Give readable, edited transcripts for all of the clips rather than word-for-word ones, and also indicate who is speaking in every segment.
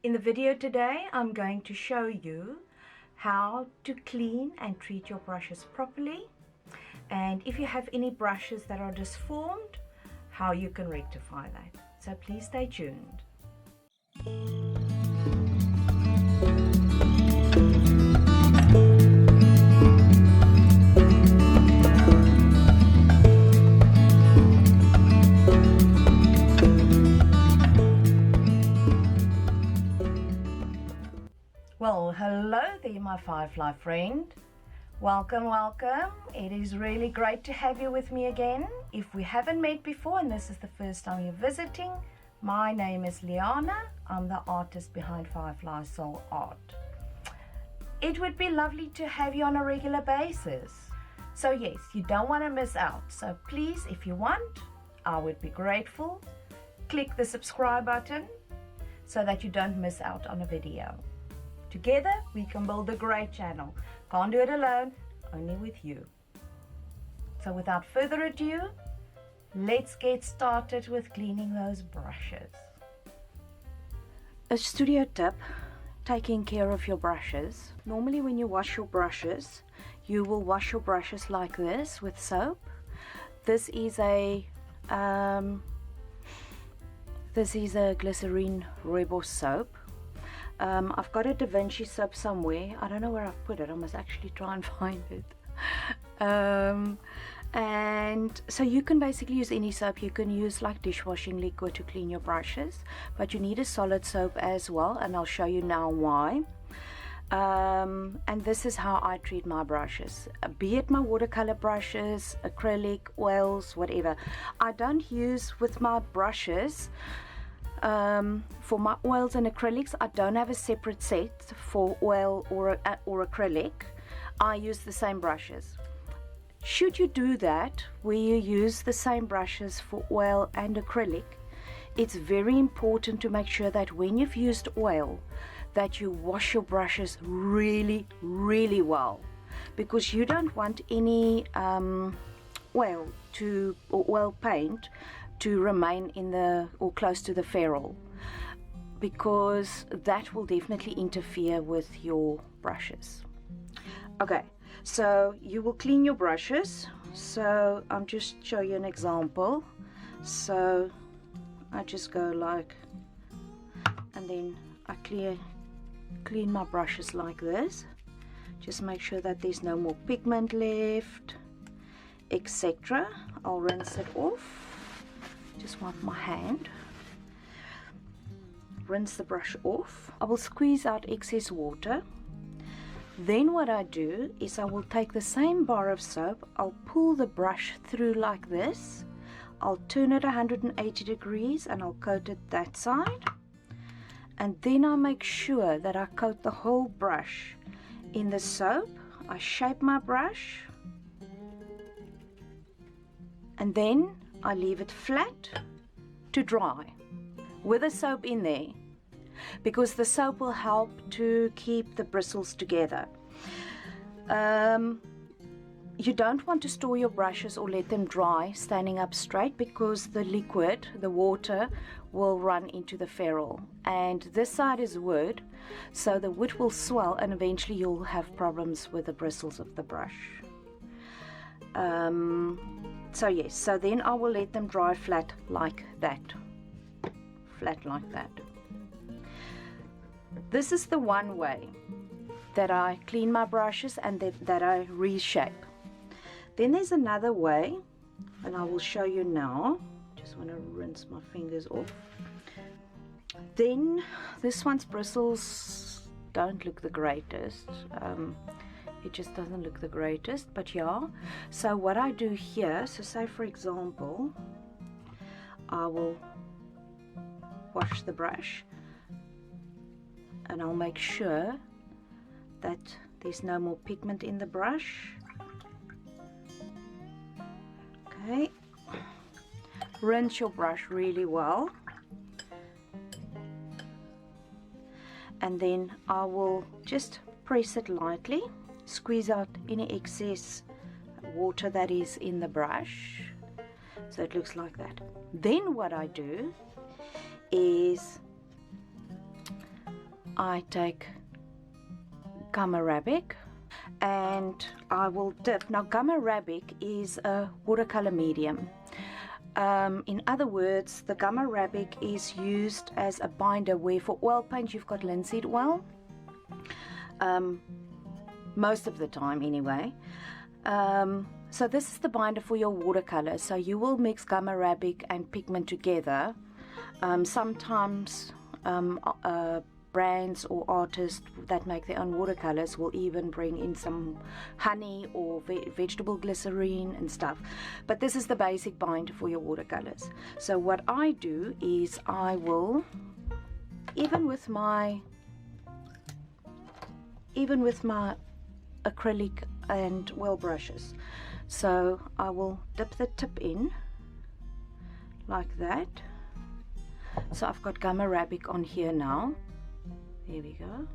Speaker 1: In the video today, I'm going to show you how to clean and treat your brushes properly, and if you have any brushes that are deformed, how you can rectify that. So please stay tuned. Well, hello there, my Firefly friend. Welcome. It is really great to have you with me again. If we haven't met before and this is the first time you're visiting, my name is Liana. I'm the artist behind Firefly Soul Art. It would be lovely to have you on a regular basis. So yes, you don't want to miss out. So please, if you want, I would be grateful. Click the subscribe button so that you don't miss out on a video. Together, we can build a great channel. Can't do it alone, only with you. So without further ado, let's get started with cleaning those brushes. A studio tip, taking care of your brushes. Normally when you wash your brushes, you will wash your brushes like this with soap. This is a glycerine rooibos soap. I've got a Da Vinci soap somewhere. I don't know where I've put it. I must actually try and find it. And so you can basically use any soap. You can use like dishwashing liquid to clean your brushes, but you need a solid soap as well, and I'll show you now why. And this is how I treat my brushes, be it my watercolor brushes, acrylic, oils, whatever. I don't use with my brushes. For my oils and acrylics, I don't have a separate set for oil or acrylic. I use the same brushes. Should you do that, where you use the same brushes for oil and acrylic, it's very important to make sure that when you've used oil, that you wash your brushes really well, because you don't want any oil paint to remain in the or close to the ferrule, because that will definitely interfere with your brushes. Okay, so you will clean your brushes. So I'm just show you an example. So I just go like, and then I clean my brushes like this. Just make sure that there's no more pigment left, etc. I'll rinse it off. Just wipe my hand, rinse the brush off. I will squeeze out excess water. Then what I do is I will take the same bar of soap, I'll pull the brush through like this, I'll turn it 180 degrees and I'll coat it that side, and then I make sure that I coat the whole brush in the soap. I shape my brush and then I leave it flat to dry with the soap in there, because the soap will help to keep the bristles together. You don't want to store your brushes or let them dry standing up straight, because the liquid, the water, will run into the ferrule, and this side is wood, so the wood will swell and eventually you'll have problems with the bristles of the brush. So yes, so then I will let them dry flat like that. This is the one way that I clean my brushes and that I reshape. Then there's another way, and I will show you now. Just want to rinse my fingers off. Then this one's bristles don't look the greatest. It just doesn't look the greatest, but yeah. So what I do here, so say for example, I will wash the brush and I'll make sure that there's no more pigment in the brush. Okay, rinse your brush really well, and then I will just press it lightly, squeeze out any excess water that is in the brush, so it looks like that. Then what I do is I take gum arabic and I will dip. Now gum arabic is a watercolor medium. In other words, the gum arabic is used as a binder, where for oil paint you've got linseed oil, most of the time anyway. So this is the binder for your watercolor. So you will mix gum arabic and pigment together. Sometimes brands or artists that make their own watercolors will even bring in some honey or vegetable glycerine and stuff, but this is the basic binder for your watercolors. So what I do is I will, even with my acrylic and oil brushes, so I will dip the tip in like that. So I've got gum arabic on here now. There we go.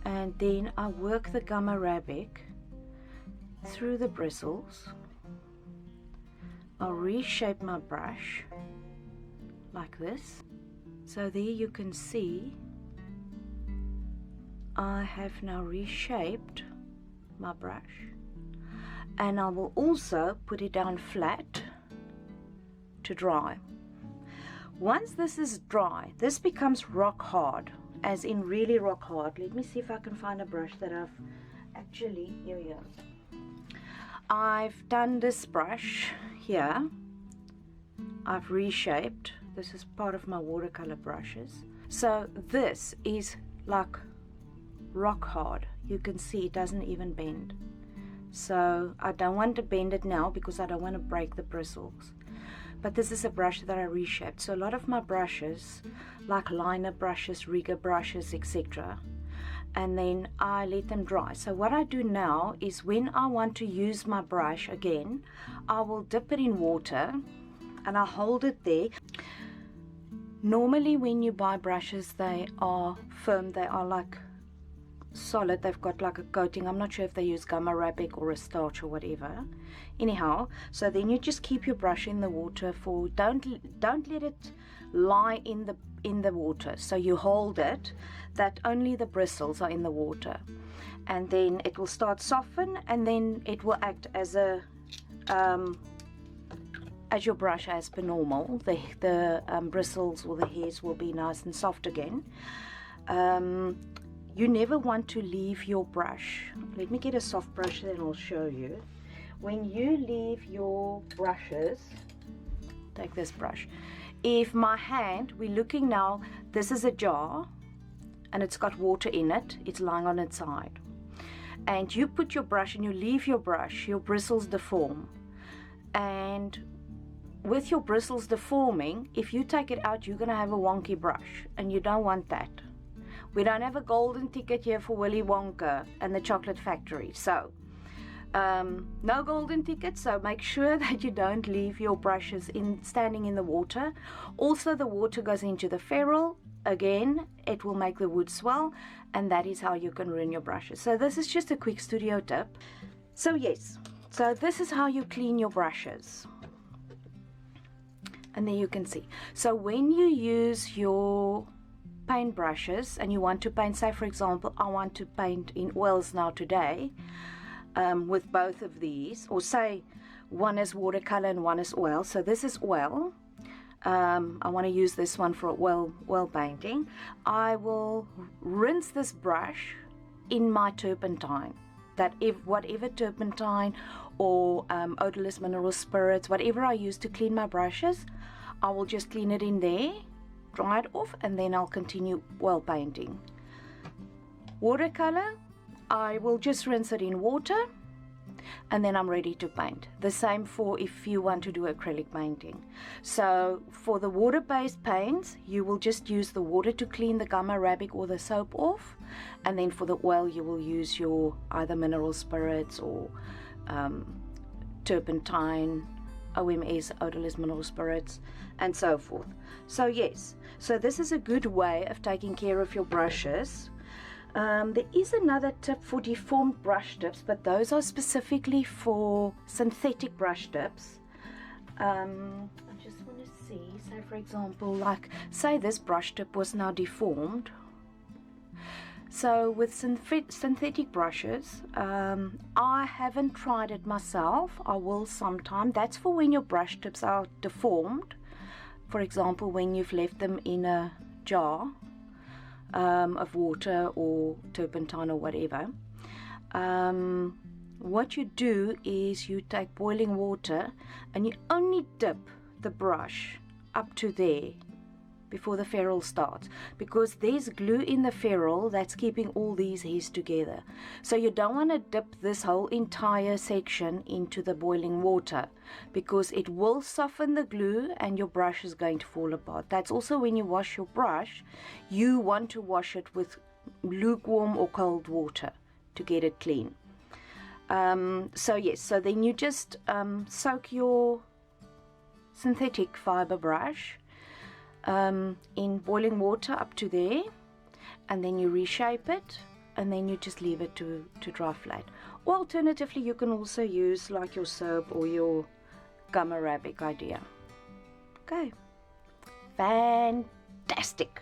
Speaker 1: And then I work the gum arabic through the bristles. I'll reshape my brush like this. So there you can see I have now reshaped my brush. And I will also put it down flat to dry. Once this is dry, this becomes rock hard, as in really rock hard. Let me see if I can find a brush that I've actually, here we go. I've done this brush here. I've reshaped. This is part of my watercolor brushes. So this is like rock hard. You can see it doesn't even bend. So I don't want to bend it now because I don't want to break the bristles. But this is a brush that I reshaped. So a lot of my brushes, like liner brushes, rigger brushes, etc., and then I let them dry. So what I do now is when I want to use my brush again, I will dip it in water and I hold it there. Normally when you buy brushes, they are firm, they are like solid, they've got like a coating. I'm not sure if they use gum arabic or a starch or whatever. Anyhow, so then you just keep your brush in the water for, don't let it lie in the water. So you hold it that only the bristles are in the water, and then it will start soften, and then it will act as a as your brush as per normal. The bristles or the hairs will be nice and soft again. You never want to leave your brush. Let me get a soft brush, then I'll show you. When you leave your brushes, take this brush. If my hand, we're looking now, this is a jar and it's got water in it, it's lying on its side. And you put your brush and you leave your brush, your bristles deform. And with your bristles deforming, if you take it out, you're gonna have a wonky brush, and you don't want that. We don't have a golden ticket here for Willy Wonka and the Chocolate Factory. So, no golden ticket, so make sure that you don't leave your brushes standing in the water. Also, the water goes into the ferrule. Again, it will make the wood swell, and that is how you can ruin your brushes. So this is just a quick studio tip. So yes, so this is how you clean your brushes. And there you can see. So when you use your paint brushes and you want to paint, say for example I want to paint in oils now today, with both of these, or say one is watercolor and one is oil. So this is oil. I want to use this one for oil painting. I will rinse this brush in my turpentine, that if whatever turpentine or odorless mineral spirits, whatever I use to clean my brushes, I will just clean it in there, dry it off, and then I'll continue oil painting. Watercolor, I will just rinse it in water and then I'm ready to paint. The same for if you want to do acrylic painting. So for the water-based paints, you will just use the water to clean the gum arabic or the soap off, and then for the oil you will use your either mineral spirits or turpentine, OMS, odorless mineral spirits, and so forth. So yes, so this is a good way of taking care of your brushes. There is another tip for deformed brush tips, but those are specifically for synthetic brush tips. I just want to see, say for example, like say this brush tip was now deformed. So with synthetic brushes, I haven't tried it myself. I will sometime. That's for when your brush tips are deformed. For example, when you've left them in a jar of water or turpentine or whatever. What you do is you take boiling water and you only dip the brush up to there before the ferrule starts, because there's glue in the ferrule that's keeping all these hairs together. So you don't want to dip this whole entire section into the boiling water, because it will soften the glue and your brush is going to fall apart. That's also when you wash your brush, you want to wash it with lukewarm or cold water to get it clean. So yes, so then you just soak your synthetic fiber brush in boiling water up to there, and then you reshape it, and then you just leave it to dry flat. Or alternatively, you can also use like your soap or your gum arabic idea. Okay, fantastic.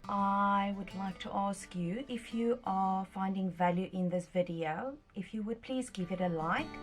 Speaker 1: I would like to ask you, if you are finding value in this video, if you would please give it a like.